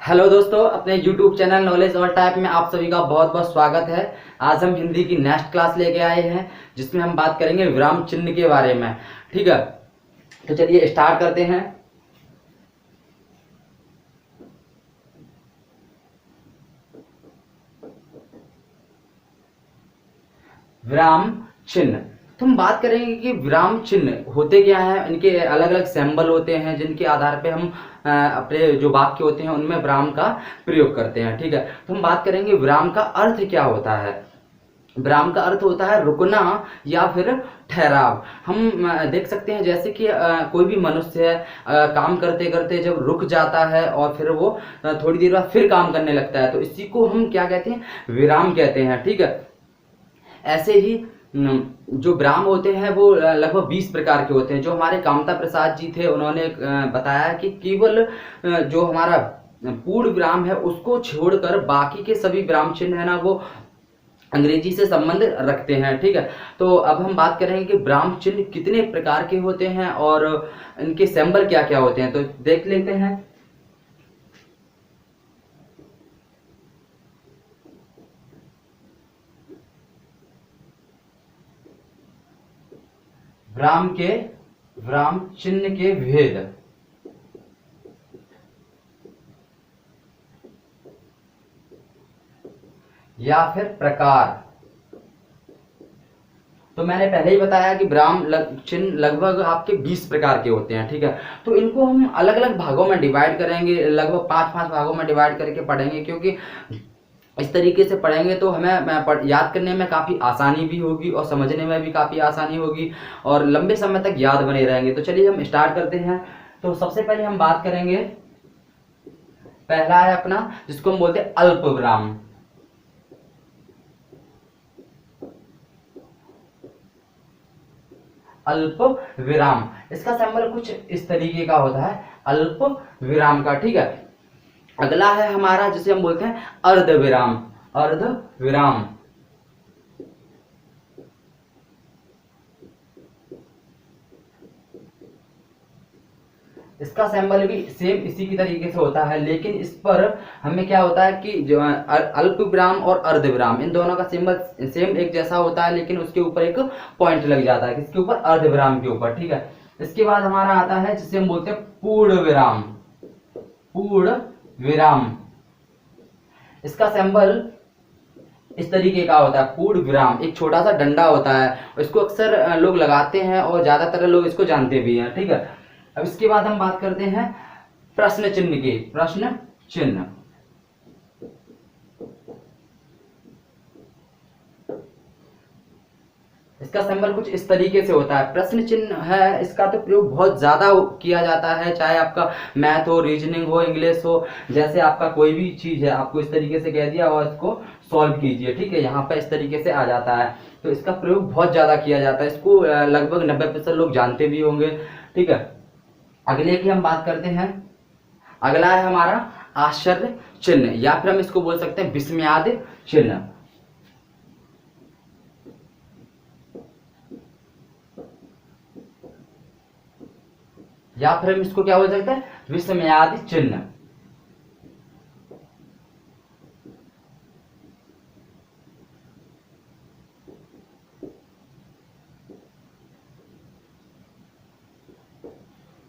Hello दोस्तों, अपने YouTube channel knowledge all type में आप सभी का बहुत बहुत स्वागत है। आज हम हिंदी की नेक्स्ट क्लास लेके आए हैं जिसमें हम बात करेंगे विराम चिन्ह के बारे में। ठीक है, तो चलिए स्टार्ट करते हैं। विराम चिन्ह, तो हम बात करेंगे कि विराम चिन्ह होते क्या हैं। इनके अलग अलग सिंबल होते हैं जिनके आधार पे हम अपने जो वाक्य होते हैं उनमें विराम का प्रयोग करते हैं। ठीक है, तो हम बात करेंगे विराम का अर्थ क्या होता है। विराम का अर्थ होता है रुकना या फिर ठहराव। हम देख सकते हैं जैसे कि कोई भी मनुष्य है, काम करते करते जब रुक जाता है और फिर वो थोड़ी देर बाद फिर काम करने लगता है, तो इसी को हम क्या कहते हैं, विराम कहते हैं। ठीक है, ऐसे ही जो विराम होते हैं वो लगभग 20 प्रकार के होते हैं। जो हमारे कामता प्रसाद जी थे उन्होंने बताया कि केवल जो हमारा पूर्ण विराम है उसको छोड़कर बाकी के सभी विराम चिन्ह है ना, वो अंग्रेजी से संबंध रखते हैं। ठीक है, तो अब हम बात करेंगे कि विराम चिन्ह कितने प्रकार के होते हैं और इनके सिंबल क्या क्या होते हैं, तो देख लेते हैं। विराम चिन्ह के भेद या फिर प्रकार। तो मैंने पहले ही बताया कि विराम चिन्ह लगभग आपके 20 प्रकार के होते हैं। ठीक है, तो इनको हम अलग अलग भागों में डिवाइड करेंगे, लगभग 5-5 भागों में डिवाइड करके पढ़ेंगे, क्योंकि इस तरीके से पढ़ेंगे तो हमें याद करने में काफ़ी आसानी भी होगी और समझने में भी काफ़ी आसानी होगी और लंबे समय तक याद बने रहेंगे। तो चलिए हम स्टार्ट करते हैं। तो सबसे पहले हम बात करेंगे, पहला है अपना जिसको हम बोलते हैं अल्प विराम। अल्प विराम, इसका सिंबल कुछ इस तरीके का होता है, अल्प विराम का। ठीक है, अगला है हमारा जिसे हम बोलते हैं अर्ध विराम। अर्ध विराम, इसका सिंबल भी सेम इसी की तरीके से होता है, लेकिन इस पर हमें क्या होता है कि जो अल्प विराम और अर्ध विराम इन दोनों का सिंबल सेम एक जैसा होता है, लेकिन उसके ऊपर एक पॉइंट लग जाता है, किसके ऊपर, अर्ध विराम के ऊपर। ठीक है, इसके बाद हमारा आता है जिसे हम बोलते हैं पूर्ण विराम। पूर्ण विराम, इसका सिंबल इस तरीके का होता है। पूर्ण विराम एक छोटा सा डंडा होता है, इसको अक्सर लोग लगाते हैं और ज्यादातर लोग इसको जानते भी हैं। ठीक है, अब इसके बाद हम बात करते हैं प्रश्न चिन्ह की। प्रश्न चिन्ह, इसका सिंबल कुछ इस तरीके से होता है। प्रश्न चिन्ह है, इसका तो प्रयोग बहुत ज्यादा किया जाता है, चाहे आपका मैथ हो, रीजनिंग हो, इंग्लिश हो, जैसे आपका कोई भी चीज है आपको इस तरीके से कह दिया और इसको सॉल्व कीजिए। ठीक है, यहाँ पर इस तरीके से आ जाता है, तो इसका प्रयोग बहुत ज्यादा किया जाता है। इसको लगभग 90% लोग जानते भी होंगे। ठीक है, अगले की हम बात करते हैं। अगला है हमारा आश्चर्य चिन्ह, या फिर हम इसको बोल सकते हैं विस्मयादि चिन्ह। या फिर हम इसको क्या बोल सकते हैं, विस्मयादि चिन्ह।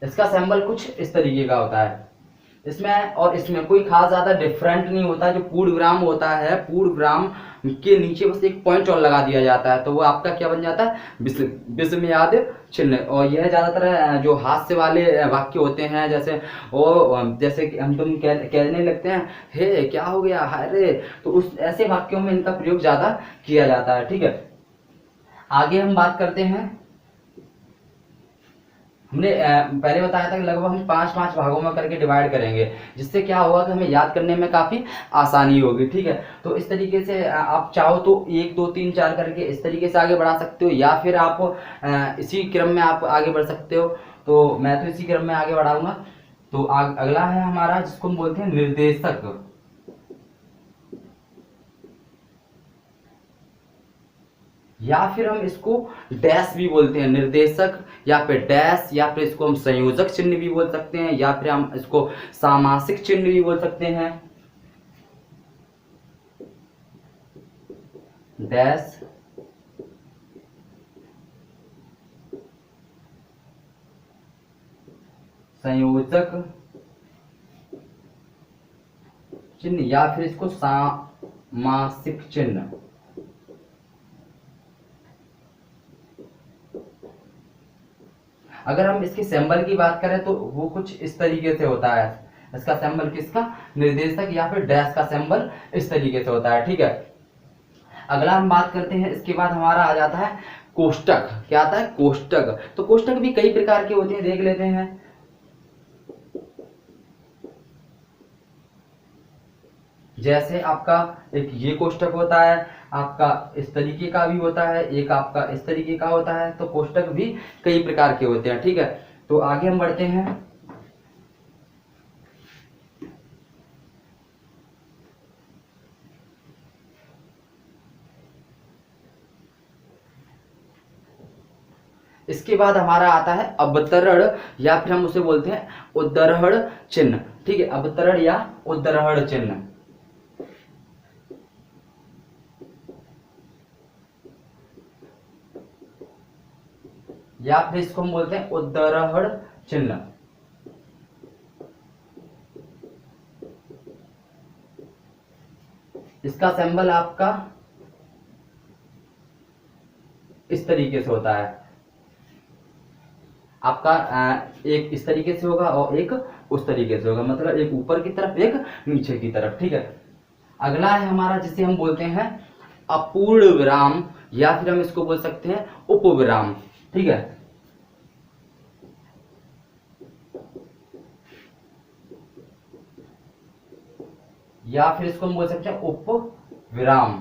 इसका सिंबल कुछ इस तरीके का होता है। इसमें और इसमें कोई खास ज्यादा डिफरेंट नहीं होता। जो पूर्ण विराम होता है, पूर्ण विराम के नीचे बस एक पॉइंट और लगा दिया जाता है, तो वो आपका क्या बन जाता है, विस्मयादि चिन्ह। और यह ज्यादातर जो हास्य वाले वाक्य होते हैं, जैसे कि हम तुम कहने लगते हैं, हे क्या हो गया, अरे, तो उस ऐसे वाक्यों में इनका प्रयोग ज्यादा किया जाता है। ठीक है, आगे हम बात करते हैं। हमने पहले बताया था कि लगभग हम 5-5 भागों में करके डिवाइड करेंगे, जिससे क्या होगा कि हमें याद करने में काफी आसानी होगी। ठीक है, तो इस तरीके से आप चाहो तो 1 2 3 4 करके इस तरीके से आगे बढ़ा सकते हो, या फिर आप इसी क्रम में आप आगे बढ़ सकते हो। तो मैं तो इसी क्रम में आगे बढ़ाऊंगा। तो अगला है हमारा जिसको हम बोलते हैं निर्देशक। या फिर हम इसको डैश भी बोलते हैं, निर्देशक या फिर डैश, या फिर इसको हम संयोजक चिन्ह भी बोल सकते हैं, या फिर हम इसको सामासिक चिन्ह भी बोल सकते हैं। डैश, संयोजक चिन्ह, या फिर इसको सामासिक चिन्ह। अगर हम इसके सिंबल की बात करें तो वो कुछ इस तरीके से होता है। इसका सिंबल किसका, निर्देशक या फिर डैश का सिंबल इस तरीके से होता है। ठीक है, अगला हम बात करते हैं, इसके बाद हमारा आ जाता है कोष्टक। क्या आता है, कोष्टक। तो कोष्टक भी कई प्रकार के होते हैं, देख लेते हैं। जैसे आपका एक ये कोष्टक होता है, आपका इस तरीके का भी होता है, एक आपका इस तरीके का होता है। तो कोष्टक भी कई प्रकार के होते हैं। ठीक है, तो आगे हम बढ़ते हैं। इसके बाद हमारा आता है अवतरण, या फिर हम उसे बोलते हैं उद्धरण चिन्ह। ठीक है, अवतरण या उद्धरण चिन्ह, या फिर इसको हम बोलते हैं उद्धरण चिन्ह। इसका सिंबल आपका इस तरीके से होता है। आपका एक इस तरीके से होगा और एक उस तरीके से होगा, मतलब एक ऊपर की तरफ, एक नीचे की तरफ। ठीक है, अगला है हमारा जिसे हम बोलते हैं अपूर्ण विराम, या फिर हम इसको बोल सकते हैं उपविराम। ठीक है, या फिर इसको हम बोल सकते हैं उपविराम।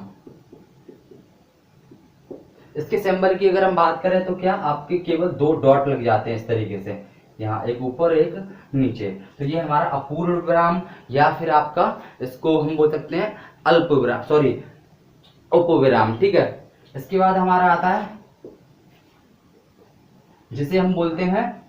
इसके सिंबल की अगर हम बात करें तो क्या आपके केवल 2 डॉट लग जाते हैं इस तरीके से, यहाँ एक ऊपर एक नीचे। तो ये हमारा अपूर्ण विराम, या फिर आपका इसको हम बोल सकते हैं अल्प विराम, सॉरी उपविराम। ठीक है, इसके बाद हमारा आता है जिसे हम बोलते हैं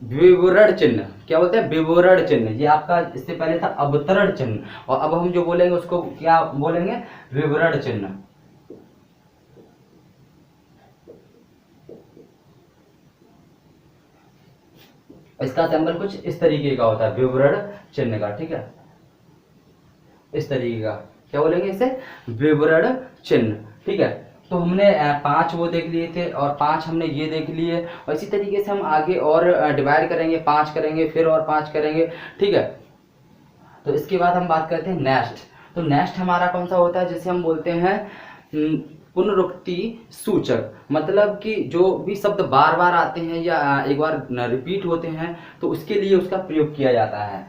विवरण चिन्ह। क्या बोलते हैं, विवरण चिन्ह। ये आपका इससे पहले था अवतरण चिन्ह, और अब हम जो बोलेंगे उसको क्या बोलेंगे, विवरण चिन्ह। इसका सिंबल कुछ इस तरीके का होता है, विवरण चिन्ह का। ठीक है, इस तरीके का क्या बोलेंगे इसे, विवरण चिन्ह। ठीक है, तो हमने 5 वो देख लिए थे, और 5 हमने ये देख लिए, और इसी तरीके से हम आगे और डिवाइड करेंगे, 5 करेंगे, फिर और 5 करेंगे। ठीक है, तो इसके बाद हम बात करते हैं नेक्स्ट। तो नेक्स्ट हमारा कौन सा होता है, जिसे हम बोलते हैं पुनरुक्ति सूचक। मतलब कि जो भी शब्द बार बार आते हैं या एक बार रिपीट होते हैं, तो उसके लिए उसका प्रयोग किया जाता है।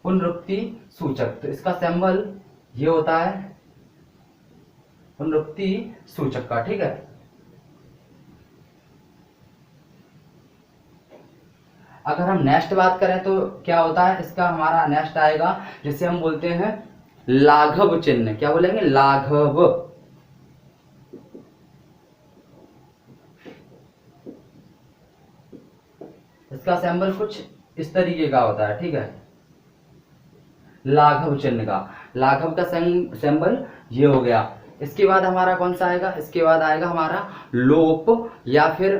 पुनरुक्ति सूचक, तो इसका सिंबल ये होता है पुनरुक्ति सूचक का। ठीक है, अगर हम नेक्स्ट बात करें तो क्या होता है, इसका हमारा नेक्स्ट आएगा जिसे हम बोलते हैं लाघव चिन्ह। क्या बोलेंगे, लाघव। इसका सिंबल कुछ इस तरीके का होता है। ठीक है, लाघव चिन्ह का, लाघव का सिंबल ये हो गया। इसके बाद हमारा कौन सा आएगा, इसके बाद आएगा हमारा लोप, या फिर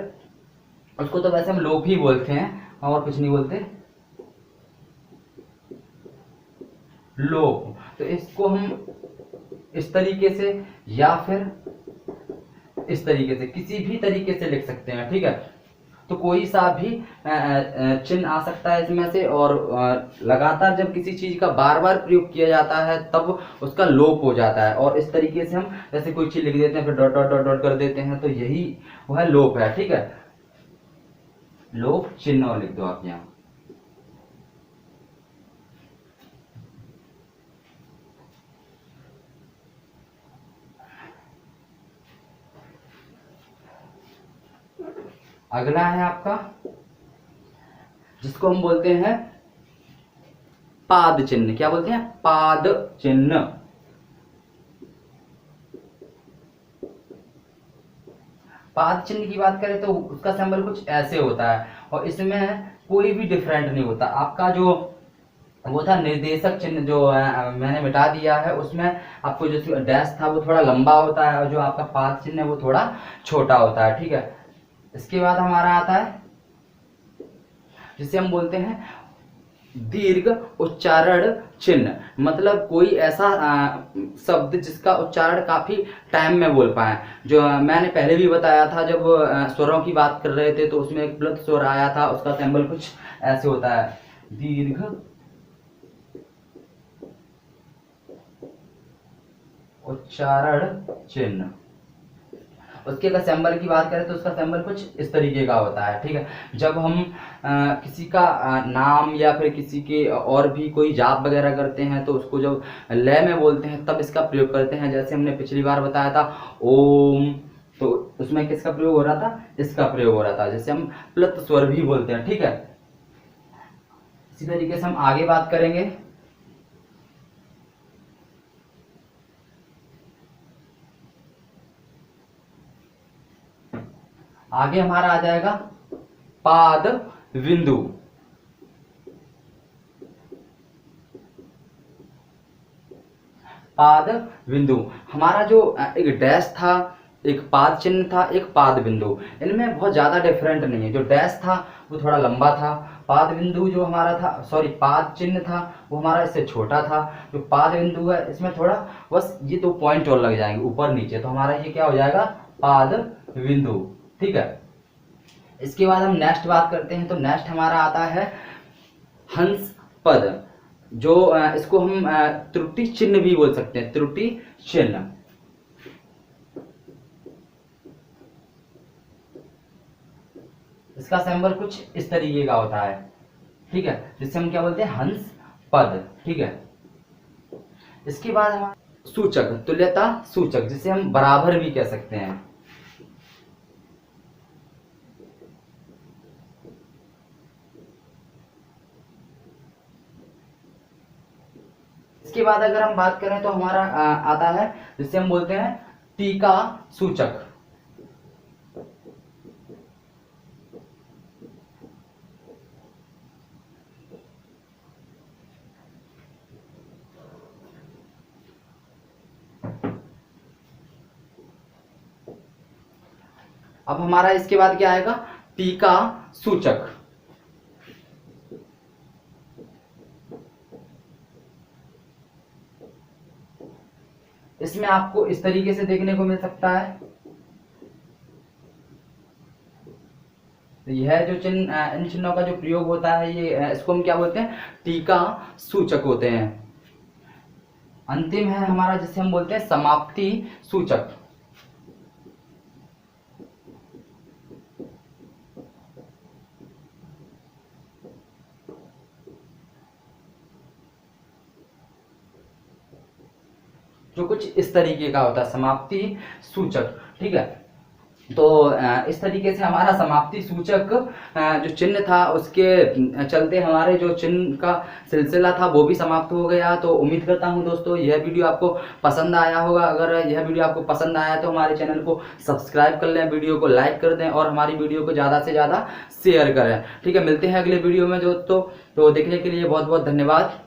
उसको तो वैसे हम लोप ही बोलते हैं और कुछ नहीं बोलते, लोप। तो इसको हम इस तरीके से या फिर इस तरीके से, किसी भी तरीके से लिख सकते हैं। ठीक है, तो कोई सा भी चिन्ह आ सकता है इसमें से, और लगातार जब किसी चीज का बार बार प्रयोग किया जाता है तब उसका लोप हो जाता है। और इस तरीके से हम जैसे कोई चीज लिख देते हैं फिर डॉट डॉट डॉट डॉट कर देते हैं, तो यही वह लोप है। ठीक है, लोप चिन्ह लिख दो आप यहाँ। अगला है आपका जिसको हम बोलते हैं पाद चिन्ह। क्या बोलते हैं? पाद चिन्ह। पाद चिन्ह की बात करें तो उसका सिंबल कुछ ऐसे होता है और इसमें कोई भी डिफरेंट नहीं होता। आपका जो वो था निर्देशक चिन्ह जो मैंने मिटा दिया है, उसमें आपको जो डैश था वो थोड़ा लंबा होता है और जो आपका पाद चिन्ह है वो थोड़ा छोटा होता है। ठीक है, इसके बाद हमारा आता है जिसे हम बोलते हैं दीर्घ उच्चारण चिन्ह। मतलब कोई ऐसा शब्द जिसका उच्चारण काफी टाइम में बोल पाए। जो मैंने पहले भी बताया था जब स्वरों की बात कर रहे थे तो उसमें एक प्लुत स्वर आया था, उसका सिंबल कुछ ऐसे होता है, दीर्घ उच्चारण चिन्ह। उसके का सिंबल की बात करें तो उसका सिंबल कुछ इस तरीके का होता है। ठीक है, जब हम किसी का नाम या फिर किसी के और भी कोई जाप वगैरह करते हैं तो उसको जब लय में बोलते हैं तब इसका प्रयोग करते हैं। जैसे हमने पिछली बार बताया था ओम, तो उसमें किसका प्रयोग हो रहा था? इसका प्रयोग हो रहा था, जैसे हम प्लुत स्वर भी बोलते हैं। ठीक है, इसी तरीके से हम आगे बात करेंगे। आगे हमारा आ जाएगा पाद बिंदु। पाद बिंदु हमारा जो एक डैश था, एक पाद चिन्ह था, एक पाद बिंदु, इनमें बहुत ज्यादा डिफरेंट नहीं है। जो डैश था वो थोड़ा लंबा था, पाद बिंदु जो हमारा था, सॉरी पाद चिन्ह था वो हमारा इससे छोटा था। जो पाद बिंदु है इसमें थोड़ा बस ये 2 पॉइंट और लग जाएंगे ऊपर नीचे, तो हमारा ये क्या हो जाएगा? पाद बिंदु। ठीक है, इसके बाद हम नेक्स्ट बात करते हैं। तो नेक्स्ट हमारा आता है हंस पद, जो इसको हम त्रुटि चिन्ह भी बोल सकते हैं, त्रुटि चिन्ह। इसका सिंबल कुछ इस तरीके का होता है। ठीक है, जिससे हम क्या बोलते हैं? हंस पद। ठीक है, इसके बाद हमारा सूचक, तुल्यता सूचक, जिसे हम बराबर भी कह सकते हैं। इसके बाद अगर हम बात करें तो हमारा आता है जिसे हम बोलते हैं टीका सूचक। अब हमारा इसके बाद क्या आएगा? टीका सूचक। इसमें आपको इस तरीके से देखने को मिल सकता है। यह जो चिन्ह, इन चिन्हों का जो प्रयोग होता है ये इसको हम क्या बोलते हैं? टीका सूचक होते हैं। अंतिम है हमारा जिसे हम बोलते हैं समाप्ति सूचक। जो कुछ इस तरीके का होता है, समाप्ति सूचक। ठीक है, तो इस तरीके से हमारा समाप्ति सूचक जो चिन्ह था उसके चलते हमारे जो चिन्ह का सिलसिला था वो भी समाप्त हो गया। तो उम्मीद करता हूं दोस्तों यह वीडियो आपको पसंद आया होगा। अगर यह वीडियो आपको पसंद आया तो हमारे चैनल को सब्सक्राइब कर लें, वीडियो को लाइक कर दें और हमारी वीडियो को ज़्यादा से ज़्यादा शेयर करें। ठीक है, मिलते हैं अगले वीडियो में दोस्तों। तो देखने के लिए बहुत बहुत धन्यवाद।